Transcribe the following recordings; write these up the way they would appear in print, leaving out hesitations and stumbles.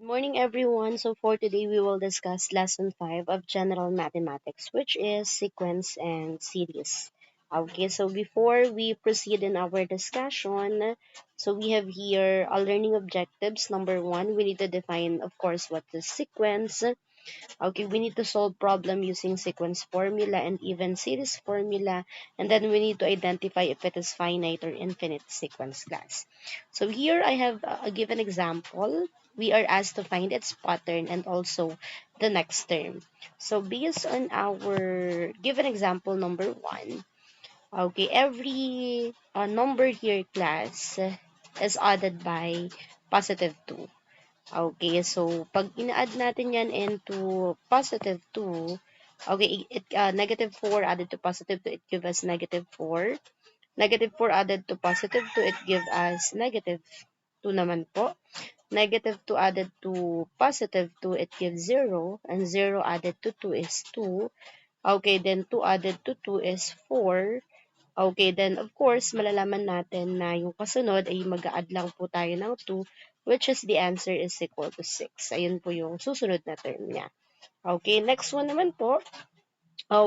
Good morning, everyone. So, for today, we will discuss lesson 5 of general mathematics, which is sequence and series. Okay, so before we proceed in our discussion, so we have here our learning objectives. Number one, we need to define, of course, what is sequence. Okay, we need to solve problem using sequence formula and even series formula, and then we need to identify if it is finite or infinite sequence class. So here I have a given example. We are asked to find its pattern and also the next term. So based on our given example number 1, okay, every number here class is added by positive 2. Okay, so pag ina-add natin yan into positive 2, okay, negative 4 added to positive 2, it gives us negative 4. Negative 4 added to positive 2, it gives us negative 2 naman po. Negative 2 added to positive 2, it gives 0. And 0 added to 2 is 2. Okay, then 2 added to 2 is 4. Okay, then of course, malalaman natin na yung kasunod ay mag-a-add lang po tayo ng 2, which is the answer is equal to 6. Ayun po yung susunod na term niya. Okay, next one naman po,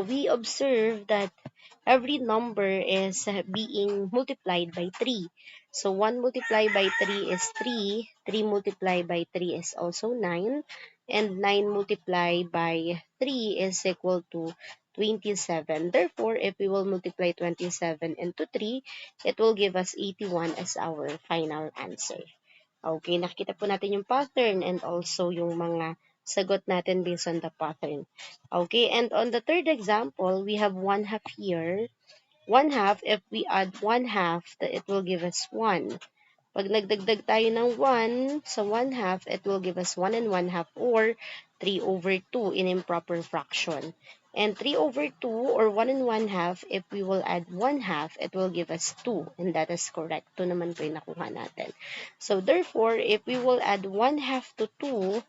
we observe that every number is being multiplied by 3. So 1 multiplied by 3 is 3, 3 multiplied by 3 is also 9, and 9 multiplied by 3 is equal to 27. Therefore, if we will multiply 27 into 3, it will give us 81 as our final answer. Okay, nakita po natin yung pattern and also yung mga sagot natin based on the pattern. Okay, and on the third example, we have 1 half here. 1 half, if we add 1 half, it will give us 1. Pag nagdagdag tayo ng 1 sa 1 half, it will give us 1 and 1 half or 3 over 2 in improper fraction. And 3 over 2 or 1 and 1 half, if we will add 1 half, it will give us 2. And that is correct. 2 naman po yung nakuha natin. So therefore, if we will add 1 half to 2,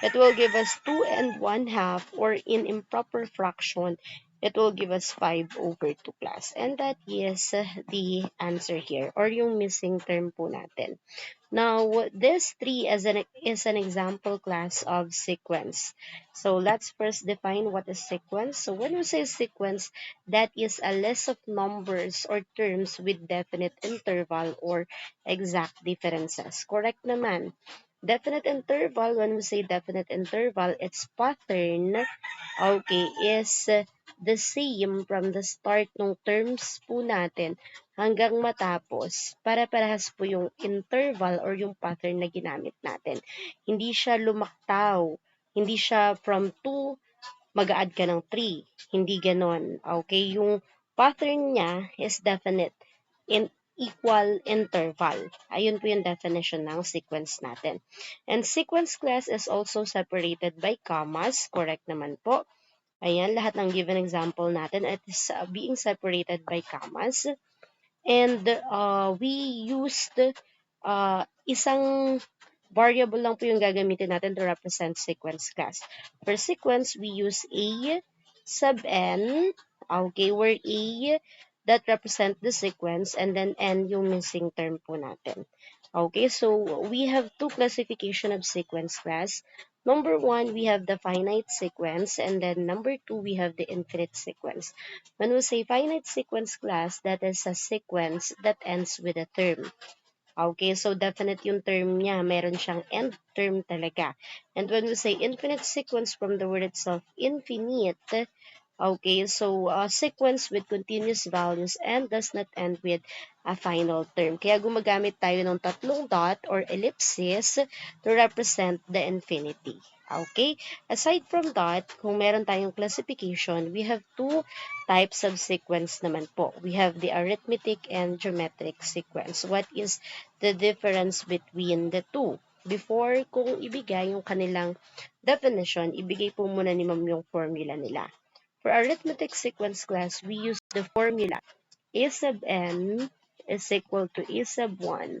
it will give us 2 and 1 half, or in improper fraction, it will give us 5 over 2 class. And that is the answer here, or yung missing term po natin. Now, this 3 is an example class of sequence. So let's first define what is sequence. So when we say sequence, that is a list of numbers or terms with definite interval or exact differences. Correct naman. Definite interval, when we say definite interval, its pattern, okay, is the same from the start ng terms po natin hanggang matapos. Para-parehas po yung interval or yung pattern na ginamit natin. Hindi siya lumaktaw. Hindi siya from 2, mag-add ka ng 3. Hindi ganon. Okay, yung pattern niya is definite in equal interval. Ayun po yung definition ng sequence natin. And sequence class is also separated by commas. Correct naman po. Ayan, lahat ng given example natin, it is being separated by commas. And we used isang variable lang po yung gagamitin natin to represent sequence class. For sequence, we use A sub n, okay, where A that represent the sequence and then n yung missing term po natin. Okay, so we have two classification of sequence class. Number 1, we have the finite sequence, and then number 2, we have the infinite sequence. When we say finite sequence class, that is a sequence that ends with a term. Okay, so definite yung term niya. Meron siyang end term talaga. And when we say infinite sequence, from the word itself, infinite, okay, so sequence with continuous values and does not end with a final term. Kaya gumagamit tayo ng tatlong dot or ellipsis to represent the infinity. Okay? Aside from that, kung meron tayong classification, we have two types of sequence naman po. We have the arithmetic and geometric sequence. What is the difference between the two? Before kung ibigay yung kanilang definition, ibigay po muna ni ma'am yung formula nila. For arithmetic sequence class, we use the formula a sub n is equal to a sub 1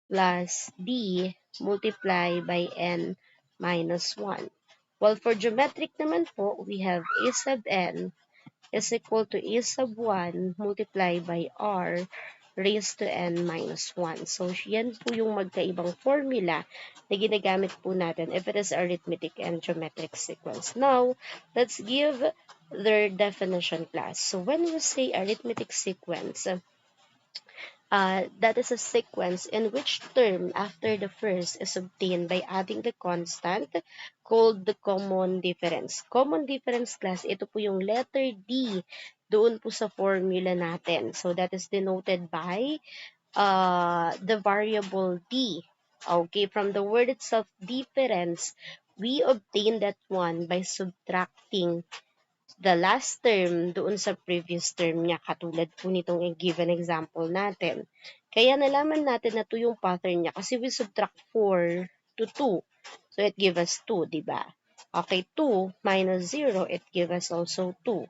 plus d multiplied by n minus 1. Well, for geometric naman po, we have a sub n is equal to a sub 1 multiplied by r raised to n minus 1. So, yan po yung magkaibang formula na ginagamit po natin if it is arithmetic and geometric sequence. Now, let's give their definition class. So, when we say arithmetic sequence, that is a sequence in which term after the first is obtained by adding the constant called the common difference. Common difference class, ito po yung letter D doon po sa formula natin. So that is denoted by the variable D. Okay, from the word itself, difference, we obtain that one by subtracting the last term doon sa previous term niya, katulad po nitong given example natin. Kaya nalaman natin na 2 yung pattern niya kasi we subtract 4 to 2. So, it gives us 2, di ba? Okay, 2 minus 0, it gives us also 2.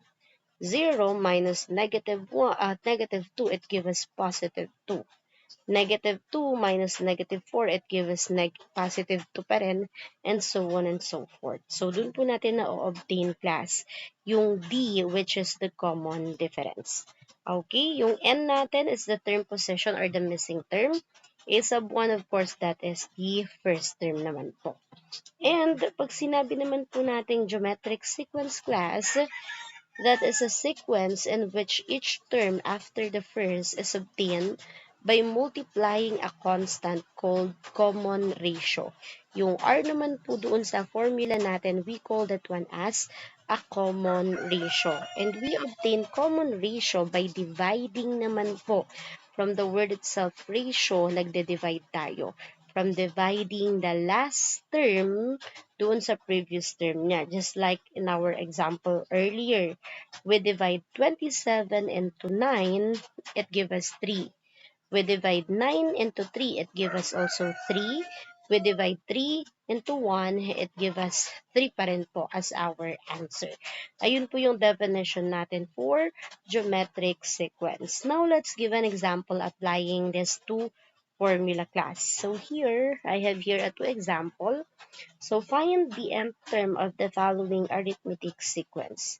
0 minus negative 2, it gives us positive 2. Negative 2 minus negative 4, it gives us positive 2 pa rin, and so on and so forth. So, dun po natin na-obtain class yung D, which is the common difference. Okay, yung N natin is the term possession or the missing term. A sub 1, of course, that is the first term naman po. And pag sinabi naman po natin geometric sequence class, that is a sequence in which each term after the first is obtained by multiplying a constant called common ratio. Yung R naman po doon sa formula natin, we call that one as a common ratio. And we obtain common ratio by dividing naman po. From the word itself, ratio, nagde-divide tayo. From dividing the last term doon sa previous term niya. Just like in our example earlier, we divide 27 into 9, it gives us 3. We divide 9 into 3, it gives us also 3. We divide 3 into 1, it gives us 3 pa rin po as our answer. Ayun po yung definition natin for geometric sequence. Now, let's give an example applying this to formula class. So here, I have here a 2 example. So find the nth term of the following arithmetic sequence.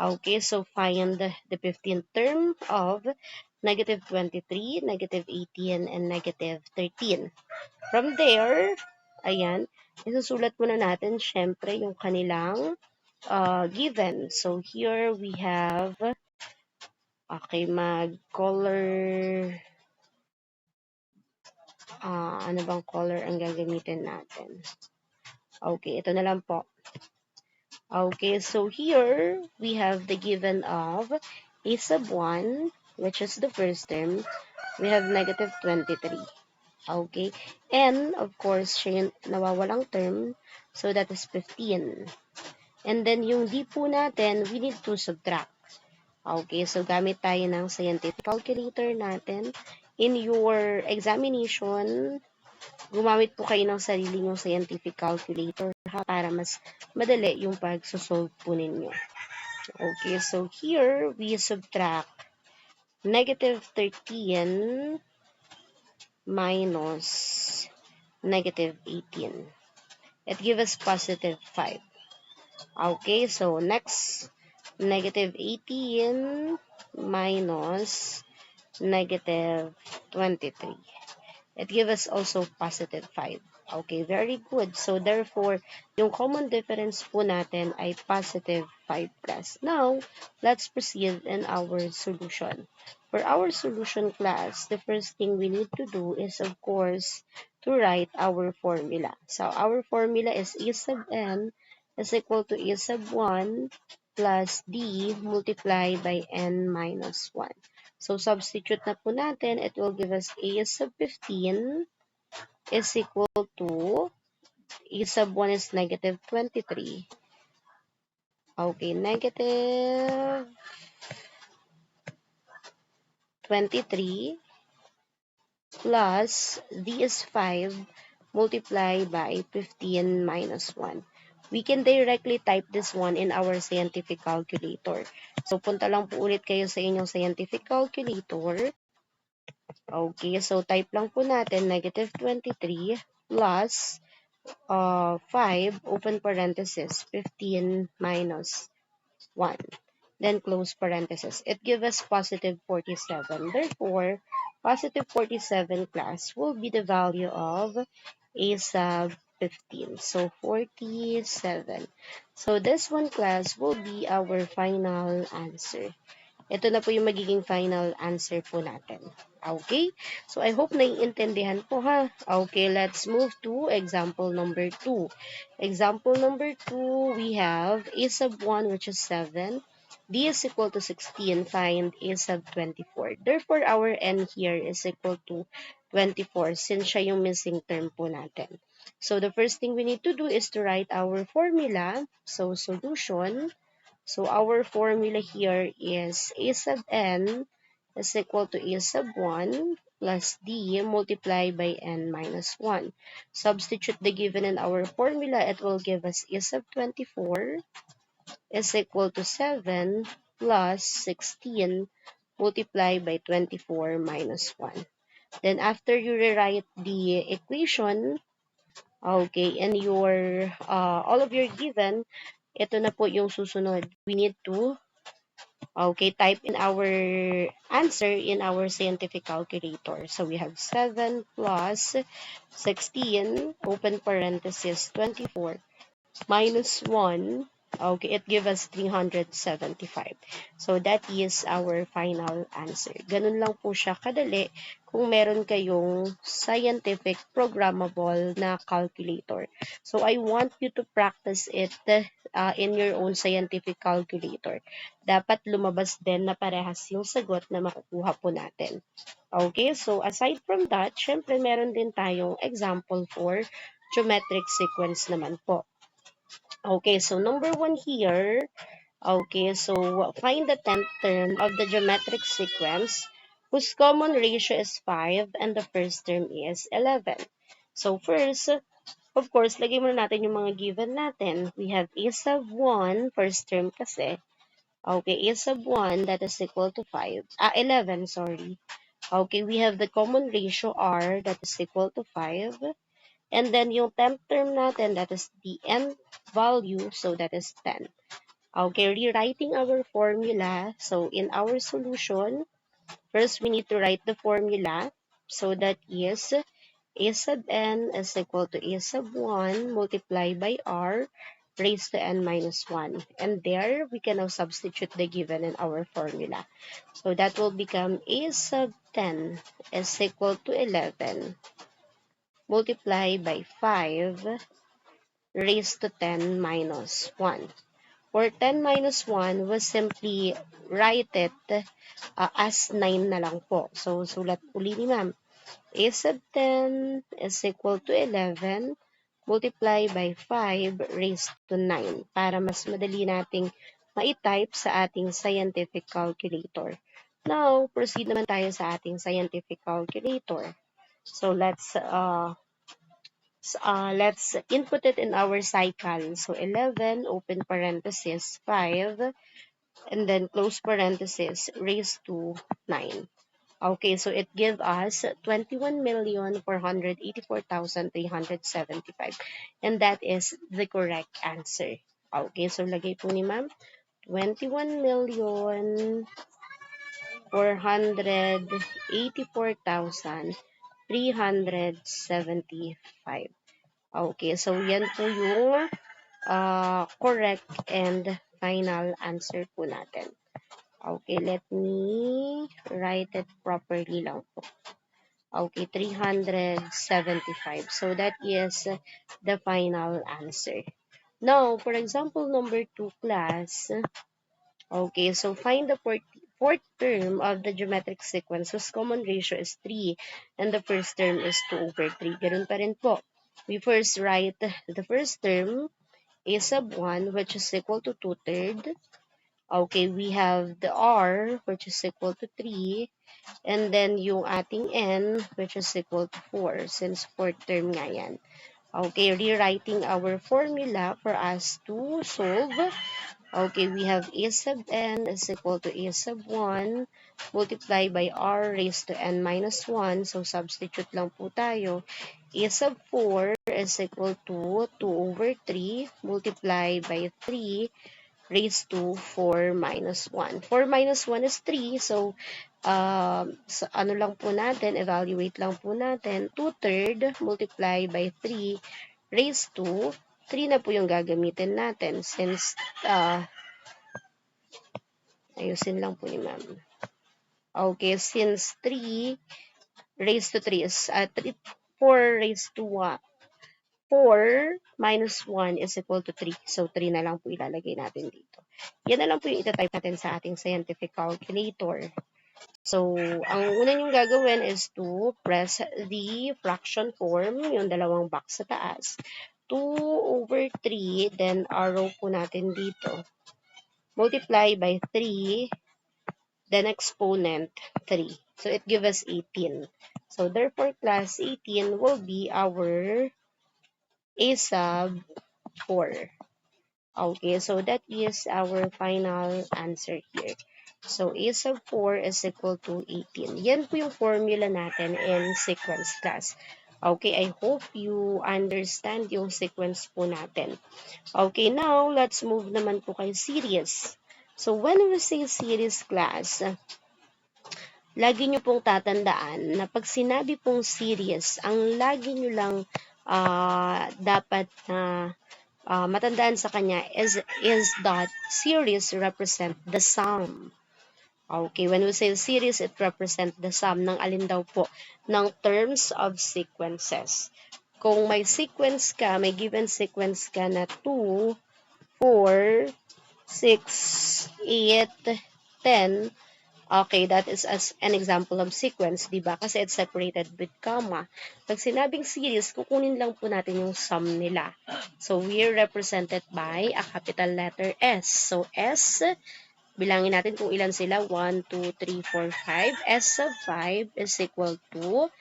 Okay, so find the 15th term of negative 23, negative 18, and negative 13. From there, ayan, isusulat muna natin syempre yung kanilang given. So here we have, okay, mag-color, ano bang color ang gagamitin natin? Okay, ito na lang po. Okay, so here we have the given of a sub 1, which is the first term. We have negative 23. Okay, and of course, siya yung nawawalang term, so that is 15. And then yung D po natin, we need to subtract. Okay, so gamit tayo ng scientific calculator natin. In your examination, gumamit po kayo ng sarili nyong scientific calculator para mas madali yung pag-solve po ninyo. Okay, so here we subtract negative 13 minus negative 18. It gives us positive 5. Okay, so next, negative 18 minus negative 23. It gives us also positive 5. Okay, very good. So, therefore, yung common difference po natin ay positive 5 plus. Now, let's proceed in our solution. For our solution class, the first thing we need to do is, of course, to write our formula. So, our formula is A sub n is equal to A sub 1 plus D multiplied by n minus 1. So, substitute na po natin. It will give us A sub 15 is equal to A sub 1 is negative 23. Okay, negative 23 plus D is 5 multiplied by 15 minus 1. We can directly type this one in our scientific calculator. So, punta lang po ulit kayo sa inyong scientific calculator. Okay, so type lang po natin negative 23 plus 5, open parenthesis, 15 minus 1. Then close parenthesis. It gives us positive 47. Therefore, positive 47 class will be the value of a sub 15. So 47. So this one class will be our final answer. Ito na po yung magiging final answer po natin. Okay? So, I hope naiintindihan po ha. Okay, let's move to example number 2. Example number 2, we have a sub 1 which is 7. D is equal to 16. Find a sub 24. Therefore, our N here is equal to 24 since siya yung missing term po natin. So, the first thing we need to do is to write our formula. So, solution. So our formula here is a sub n is equal to a sub 1 plus d multiplied by n minus 1. Substitute the given in our formula, it will give us a sub 24 is equal to 7 plus 16 multiplied by 24 minus 1. Then after you rewrite the equation, okay, and your all of your given, ito na po yung susunod. We need to, okay, type in our answer in our scientific calculator. So we have 7 plus 16, open parenthesis, 24, minus 1, okay, it gives us 375. So that is our final answer. Ganun lang po siya kadali kung meron kayong scientific programmable na calculator. So I want you to practice it in your own scientific calculator. Dapat lumabas din na parehas yung sagot na makukuha po natin. Okay, so aside from that, syempre meron din tayong example for geometric sequence naman po. Okay, so number 1 here. Okay, so find the 10th term of the geometric sequence whose common ratio is 5 and the first term is 11. So first, of course, lagay muna natin yung mga given natin. We have a sub 1, first term kasi. Okay, a sub 1 that is equal to 11, sorry. Okay, we have the common ratio r that is equal to 5. And then yung temp term natin, that is the nth value, so that is 10. Okay, rewriting our formula. So in our solution, first we need to write the formula. So that is a sub n is equal to a sub 1 multiplied by r raised to n minus 1. And there, we can now substitute the given in our formula. So that will become a sub 10 is equal to 11 multiplied by 5 raised to 10 minus 1. For 10 minus 1, we simply write it as 9 na lang po. So, sulat uli ni ma'am. A sub 10 is equal to 11 multiplied by 5 raised to 9 para mas madali nating ma-type sa ating scientific calculator. Now, proceed naman tayo sa ating scientific calculator. So, let's input it in our cycle. So 11, open parenthesis, 5, and then close parenthesis, raised to 9. Okay, so it gives us 21,484,375. And that is the correct answer. Okay, so lagay po ni ma'am, 21,484,375. Okay, so yan po yung correct and final answer po natin. Okay, let me write it properly lang po. Okay, 375. So that is the final answer. Now, for example, number 2 class. Okay, so find the fourth term of the geometric sequence whose common ratio is 3 and the first term is 2 over 3. Ganun pa rin po. We first write the first term, a sub 1, which is equal to 2/3. Okay, we have the r, which is equal to 3. And then yung ating n, which is equal to 4, since fourth term nga yan. Okay, rewriting our formula for us to solve. Okay, we have a sub n is equal to a sub 1 multiplied by r raised to n minus 1. So, substitute lang po tayo. A sub 4 is equal to 2 over 3 multiplied by 3 raised to 4 minus 1. 4 minus 1 is 3. So, ano lang po natin, evaluate lang po natin, 2/3 multiply by 3 raised to 3 na po yung gagamitin natin since ayusin lang po ni ma'am. Okay, since 3 raised to 3 is 4 raised to 1. 4 minus 1 is equal to 3. So, 3 na lang po ilalagay natin dito. Yan na lang po yung itatype natin sa ating scientific calculator. So, ang una nyong gagawin is to press the fraction form, yung dalawang box sa taas. 2/3, then arrow po natin dito. Multiply by 3, then exponent 3. So, it gives us 18. So, therefore, class 18 will be our A sub 4. Okay, so that is our final answer here. So, A sub 4 is equal to 18. Yan po yung formula natin in sequence class. Okay, I hope you understand yung sequence po natin. Okay, now, let's move naman po kay series. So, when we say series class, lagi nyo pong tatandaan na pag sinabi pong series, ang lagi nyo lang dapat na matandaan sa kanya is that series represent the sum. Okay, when we say series, it represent the sum ng alin daw po ng terms of sequences. Kung may sequence ka, may given sequence ka na 2, 4, 6, 8, 10, okay, that is as an example of sequence, di ba? Kasi it's separated with comma. Pag sinabing series, kukunin lang po natin yung sum nila. So, we're represented by a capital letter S. So, S, bilangin natin kung ilan sila. 1, 2, 3, 4, 5. S of 5 is equal to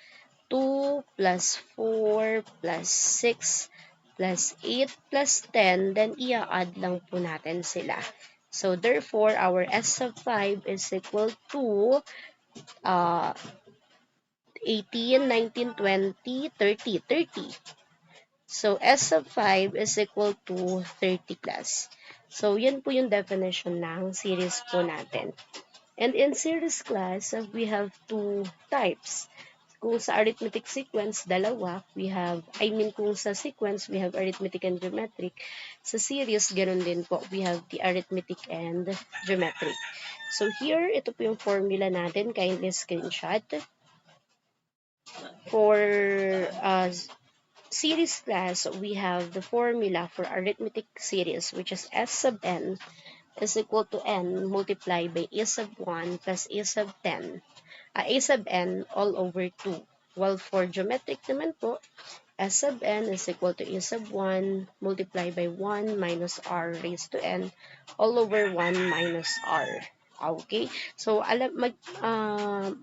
2 plus 4 plus 6 plus 8 plus 10. Then, i-add lang po natin sila. So, therefore, our S of 5 is equal to 18, 19, 20, 30, 30. So, S of 5 is equal to 30 plus. So, yan po yung definition ng series po natin. And in series class, we have two types. Kung sa arithmetic sequence, dalawa. Kung sa sequence, we have arithmetic and geometric. Sa series, ganun din po. We have the arithmetic and geometric. So here, ito po yung formula natin. Kindly screenshot. For series class, we have the formula for arithmetic series, which is S sub n is equal to n multiplied by a sub 1 plus a sub 10. A sub n all over 2. While for geometric naman po, S sub n is equal to a sub 1 multiplied by 1 minus r raised to n all over 1 minus r. Okay? So,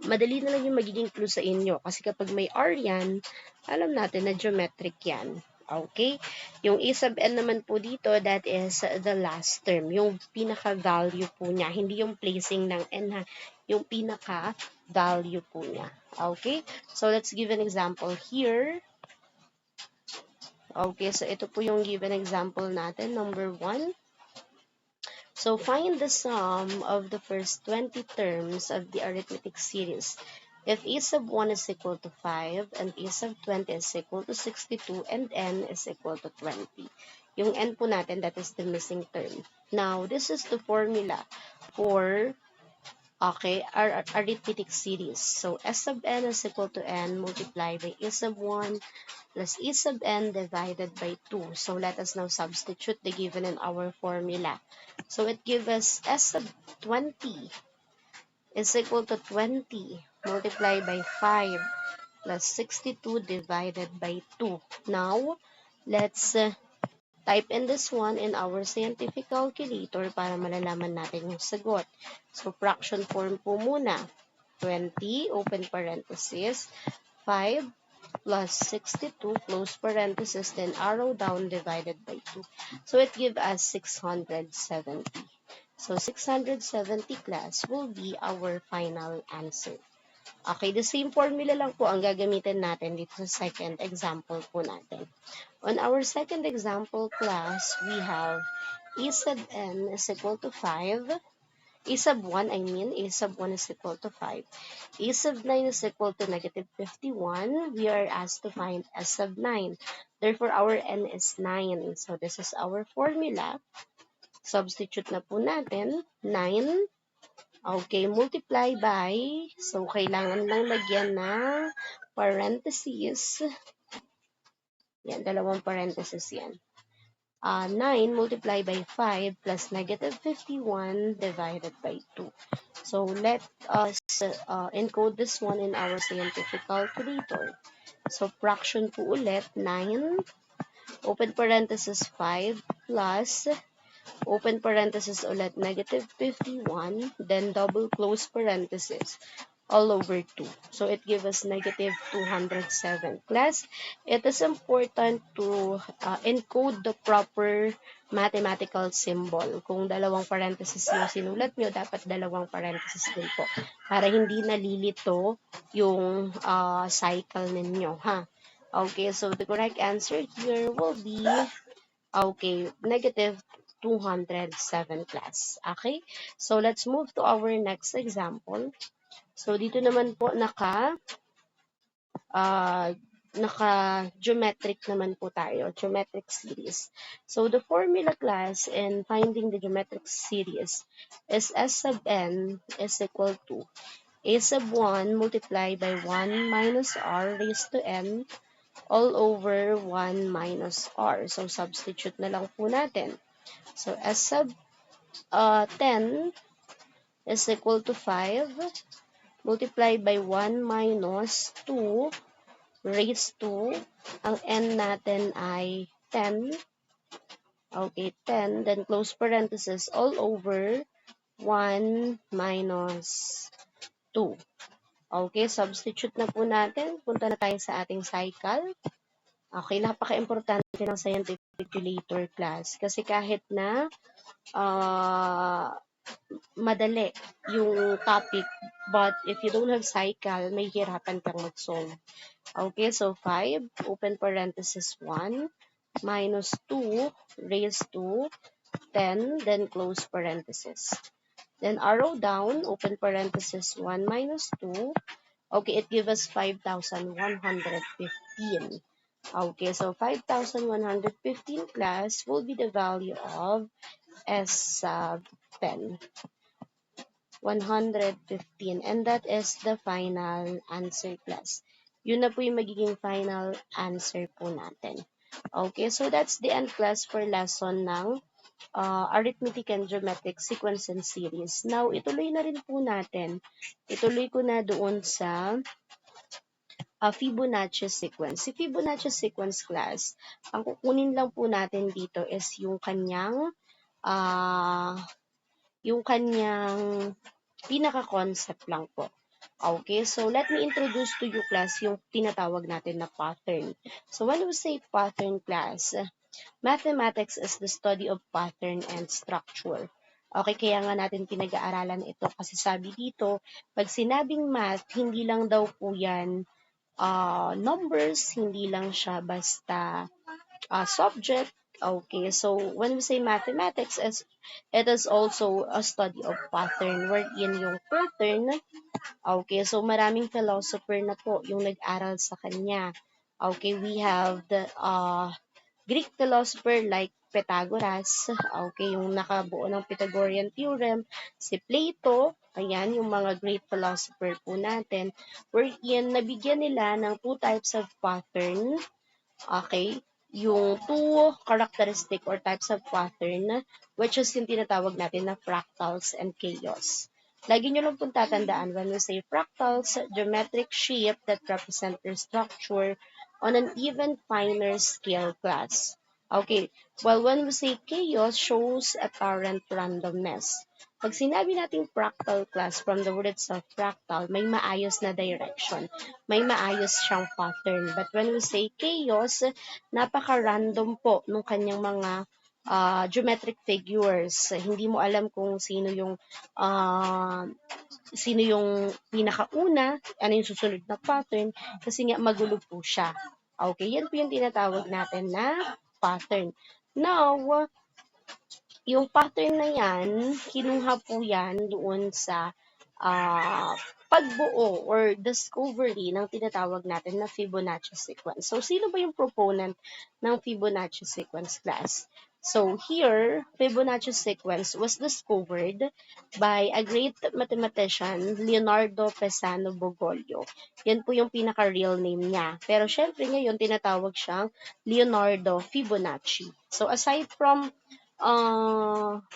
madali na lang yung magiging clue sa inyo. Kasi kapag may r yan, alam natin na geometric yan. Okay? Yung a sub n naman po dito, that is the last term. Yung pinaka-value po niya. Hindi yung placing ng n ha. Yung pinaka-value po niya. Okay? So, let's give an example here. Okay, so ito po yung given example natin, number 1. So, find the sum of the first 20 terms of the arithmetic series. If a sub 1 is equal to 5, and a sub 20 is equal to 62, and n is equal to 20. Yung n po natin, that is the missing term. Now, this is the formula for our arithmetic series. So, S sub n is equal to n multiplied by a sub 1 plus e sub n divided by 2. So, let us now substitute the given in our formula. So, it gives us S sub 20 is equal to 20 multiplied by 5 plus 62 divided by 2. Now, let's type in this one in our scientific calculator para malalaman natin yung sagot. So, fraction form po muna. 20, open parenthesis, 5 plus 62, close parenthesis, then arrow down divided by 2. So, it gives us 670. So, 670 class will be our final answer. Okay, the same formula lang po ang gagamitin natin dito sa second example po natin. On our second example class, we have e sub n is equal to 5, A sub 1, A sub 1 is equal to 5. A sub 9 is equal to negative 51. We are asked to find S sub 9. Therefore, our N is 9. So, this is our formula. Substitute na po natin. 9. Okay, multiply by. So, kailangan lang lagyan ng parentheses. Yan, dalawang parentheses yan. 9 multiplied by 5 plus negative 51 divided by 2. So let us encode this one in our scientific calculator. So fraction po ulit, 9, open parenthesis 5 plus, open parenthesis ulit, negative 51, then double close parenthesis, all over 2. So it gives us negative 207. Class, it is important to encode the proper mathematical symbol. Kung dalawang parenthesis yung sinulat nyo, dapat dalawang parenthesis din po. Para hindi nalilito yung cycle ninyo, ha? Okay, so the correct answer here will be, okay, negative 207 class. Okay, so let's move to our next example. So, dito naman po naka-geometric naman po tayo, geometric series. So, the formula class in finding the geometric series is S sub n is equal to A sub 1 multiplied by 1 minus r raised to n all over 1 minus r. So, substitute na lang po natin. So, S sub 10 is equal to 5 multiplied by 1 minus 2 raised to, ang n natin ay 10. Okay, 10. Then close parenthesis all over 1 minus 2. Okay, substitute na po natin. Punta na tayo sa ating cycle. Okay, napaka-importante ng scientific calculator class. Kasi kahit na madali yung topic, but if you don't have cycle, may hirapan kang mag-solve. Okay, so 5, open parenthesis 1, minus 2 raised to 10, then close parenthesis. Then arrow down, open parenthesis 1 minus 2. Okay, it gives us 5,115. Okay, so 5,115 class will be the value of S sub 10. 115. And that is the final answer class. Yun na po yung magiging final answer po natin. Okay, so that's the end class for lesson ng arithmetic and geometric sequence and series. Now, ituloy na rin po natin. Ituloy ko na doon sa Fibonacci sequence. Si Fibonacci sequence class, ang kukunin lang po natin dito is yung kanyang pinaka-concept lang po. Okay, so let me introduce to you class yung tinatawag natin na pattern. So when we say pattern class, mathematics is the study of pattern and structure. Okay, kaya nga natin pinag-aaralan ito kasi sabi dito, pag sinabing math, hindi lang daw po yan numbers, hindi lang siya basta subject. Okay, so when we say mathematics, it is also a study of pattern, wherein yung pattern, okay, so maraming philosopher na po yung nag-aral sa kanya. Okay, we have the Greek philosopher like Pythagoras, okay, yung nakabuo ng Pythagorean theorem, si Plato, ayan, yung mga great philosopher po natin, wherein nabigyan nila ng two types of pattern. Okay, yung two characteristic or types of pattern, which is yung tinatawag natin na fractals and chaos. Lagi nyo lang pong tatandaan when we say fractals, geometric shape that represent their structure on an even finer scale class. Okay, well, when we say chaos, shows apparent randomness. Pag sinabi natin fractal class, from the word itself, fractal, may maayos na direction. May maayos siyang pattern. But when we say chaos, napaka-random po nung kanyang mga geometric figures. Hindi mo alam kung sino yung pinakauna, ano yung susunod na pattern, kasi nga magulo po siya. Okay, yan po yung tinatawag natin na pattern. Now, yung pattern na yan, kinuha po yan doon sa ah, pagbuo or discovery ng tinatawag natin na Fibonacci sequence. So, sino ba yung proponent ng Fibonacci sequence, class? So, here, Fibonacci sequence was discovered by a great mathematician, Leonardo Pesano Bogoglio. Yan po yung pinaka-real name niya. Pero syempre ngayon, tinatawag siyang Leonardo Fibonacci. So, aside from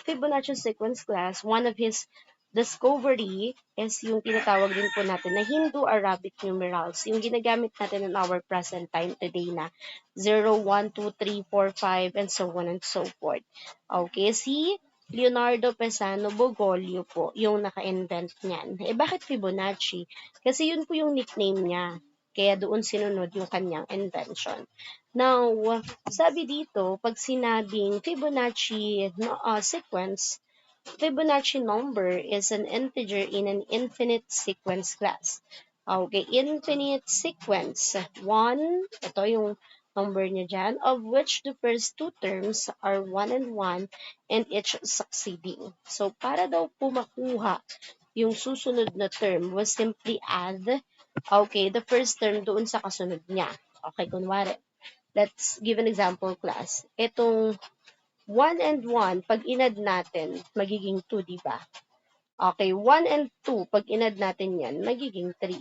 Fibonacci sequence, class, one of his discovery is yung tinatawag din po natin na Hindu-Arabic numerals, yung ginagamit natin in our present time today na 0, 1, 2, 3, 4, 5, and so on and so forth. Okay, si Leonardo Pesano Bogoglio po yung naka-invent niyan. Eh, bakit Fibonacci? Kasi yun po yung nickname niya. Kaya doon sinunod yung kanyang invention. Now, sabi dito, pag sinabing Fibonacci sequence, Fibonacci number is an integer in an infinite sequence class. Okay, infinite sequence. 1, ito yung number niya dyan, of which the first two terms are 1 and 1 and each succeeding. So, para daw po makuha yung susunod na term, was simply add, okay, the first term doon sa kasunod niya. Okay, kunwari, let's give an example, class. Itong 1 and 1, pag inad natin, magiging 2, di ba? Okay, 1 and 2, pag inad natin yan, magiging 3.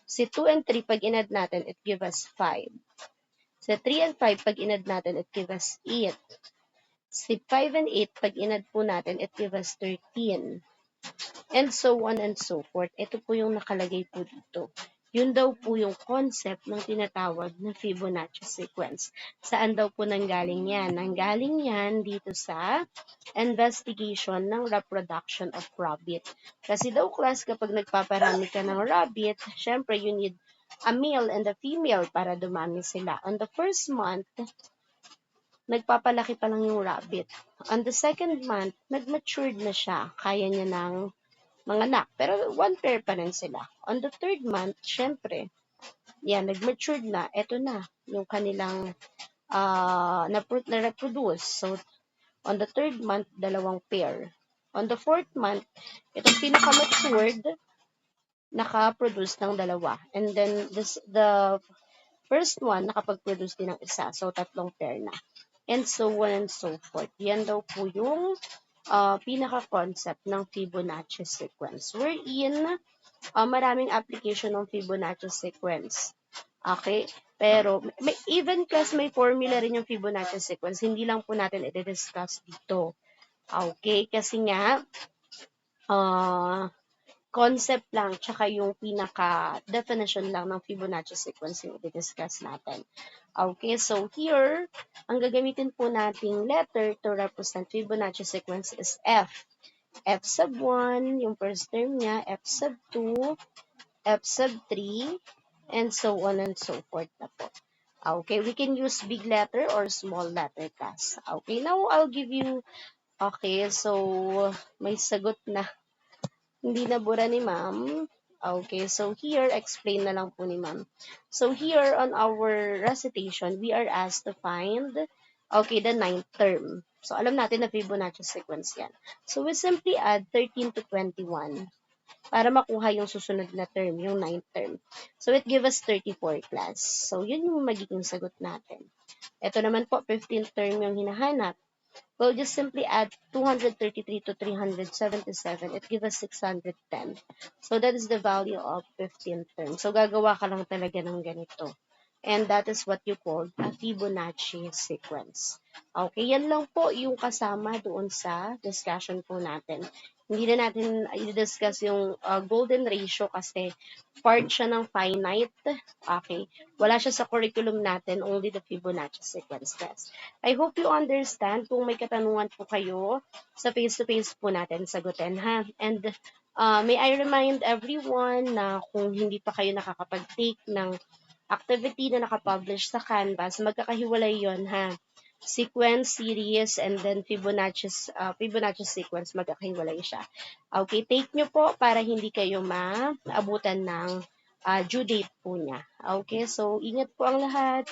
Si 2 and 3, pag inad natin, it give us 5. Si 3 and 5, pag inad natin, it give us 8. Si 5 and 8, pag inad po natin, it give us 13. And so on and so forth. Ito po yung nakalagay po dito. Yun daw po yung concept ng tinatawag na Fibonacci sequence. Saan daw po nanggaling yan? Nanggaling yan dito sa investigation ng reproduction of rabbit. Kasi daw, class, kapag nagpaparami ka ng rabbit, syempre you need a male and a female para dumami sila. On the first month, nagpapalaki pa lang yung rabbit. On the second month, nag-matured na siya. Kaya niya ng mga anak. Pero one pair pa rin sila. On the third month, syempre, yan, nag-matured na. Ito na, yung kanilang na-reproduce. So, on the third month, dalawang pair. On the fourth month, itong pinaka-matured, naka-produce ng dalawa. And then, the first one, nakapag-produce din ng isa. So, tatlong pair na. And so on and so forth. Yan daw po yung pinaka-concept ng Fibonacci sequence. Wherein, maraming application ng Fibonacci sequence. Okay? Pero, even class may formula rin yung Fibonacci sequence. Hindi lang po natin i-discuss dito. Okay? Kasi nga, concept lang, tsaka yung pinaka-definition lang ng Fibonacci sequence yung i-discuss natin. Okay, so here, ang gagamitin po nating letter to represent Fibonacci sequence is F. F sub 1, yung first term niya, F sub 2, F sub 3, and so on and so forth na po. Okay, we can use big letter or small letter, class. Okay, now I'll give you, okay, so may sagot na. Hindi nabura ni ma'am. Okay, so here, explain na lang po ni ma'am. So here on our recitation, we are asked to find, okay, the ninth term. So alam natin na Fibonacci sequence yan. So we simply add 13 to 21 para makuha yung susunod na term, yung ninth term. So it give us 34, class. So yun yung magiging sagot natin. Ito naman po, 15th term yung hinahanap. We'll just simply add 233 to 377. It gives us 610. So that is the value of 15th term. So gagawa ka lang talaga ng ganito. And that is what you call a Fibonacci sequence. Okay, yan lang po yung kasama doon sa discussion po natin. Hindi na natin i-discuss yung golden ratio kasi part siya ng finite. Okay, wala siya sa curriculum natin, only the Fibonacci sequence test. I hope you understand. Kung may katanungan po kayo sa face-to-face po natin, sagutin ha. And may I remind everyone na kung hindi pa kayo nakakapag-take ng activity na nakapublish sa Canvas, magkakahiwalay yon ha. Sequence, series, and then Fibonacci sequence, magkakahiwalay siya. Okay, take nyo po para hindi kayo maabutan ng due date po niya. Okay, so ingat po ang lahat.